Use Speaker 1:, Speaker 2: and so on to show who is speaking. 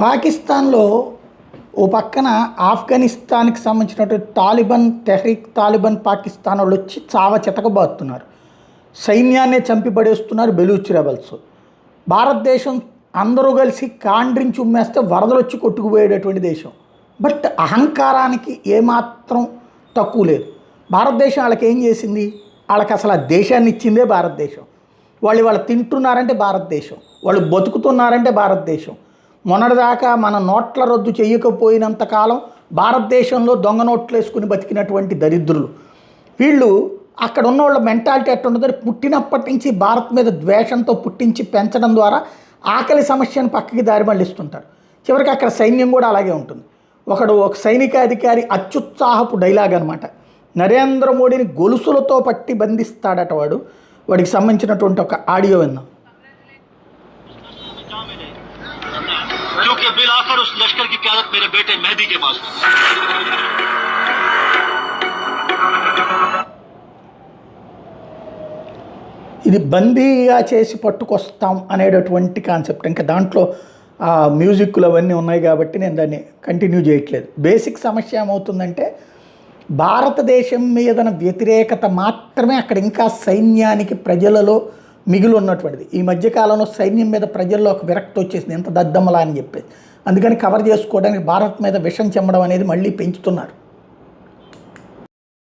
Speaker 1: పాకిస్తాన్లో ఓ పక్కన ఆఫ్ఘనిస్తాన్కి సంబంధించినటువంటి తెహ్రీక్ తాలిబాన్ పాకిస్తాన్ వాళ్ళు వచ్చి చావ చితకబాతున్నారు. సైన్యాన్నే చంపిపడేస్తున్నారు బెలూచ్ రెబల్స్. భారతదేశం అందరూ కలిసి కాండ్రించి ఉమ్మేస్తే వరదలు వచ్చి కొట్టుకుపోయేటటువంటి దేశం. బట్ అహంకారానికి ఏమాత్రం తక్కువ లేదు. భారతదేశం వాళ్ళకి ఏం చేసింది? వాళ్ళకి అసలు ఆ దేశాన్ని ఇచ్చిందే భారతదేశం. వాళ్ళు తింటున్నారంటే భారతదేశం, వాళ్ళు బతుకుతున్నారంటే భారతదేశం. మొన్నటిదాకా మన నోట్ల రద్దు చేయకపోయినంతకాలం భారతదేశంలో దొంగ నోట్లు వేసుకుని బతికినటువంటి దరిద్రులు వీళ్ళు. అక్కడ ఉన్న వాళ్ళ మెంటాలిటీ ఎట్టుంటుందో పుట్టినప్పటి నుంచి భారత్ మీద ద్వేషంతో పుట్టించి పెంచడం ద్వారా ఆకలి సమస్యను పక్కకి దారి మళ్ళిస్తుంటారు. చివరికి అక్కడ సైన్యం కూడా అలాగే ఉంటుంది. ఒక సైనికాధికారి అత్యుత్సాహపు డైలాగ్ అనమాట. నరేంద్ర మోడీని గొలుసులతో పట్టి బంధిస్తాడట వాడికి సంబంధించినటువంటి ఒక ఆడియో విన్నాం.
Speaker 2: क्योंकि बिल आखिर उस लश्कर की क़यादत मेरे बेटे मेहदी के पास है।
Speaker 1: ఇది బందీగా చేసి పట్టుకొస్తాం అనేటటువంటి కాన్సెప్ట్. ఇంకా దాంట్లో మ్యూజిక్లు అవన్నీ ఉన్నాయి కాబట్టి నేను దాన్ని కంటిన్యూ చేయట్లేదు. బేసిక్ సమస్య ఏమవుతుందంటే భారతదేశం మీదన వ్యతిరేకత మాత్రమే అక్కడ ఇంకా సైన్యానికి ప్రజలలో మిగిలి ఉన్నటువంటిది. ఈ మధ్యకాలంలో సైన్యం మీద ప్రజల్లో ఒక విరక్తి వచ్చేసింది, ఎంత దద్దమ్మలా అని చెప్పేసి. అందుకని కవర్ చేసుకోవడానికి భారత్ మీద విషం చెమ్మడం అనేది మళ్ళీ పెంచుతున్నారు.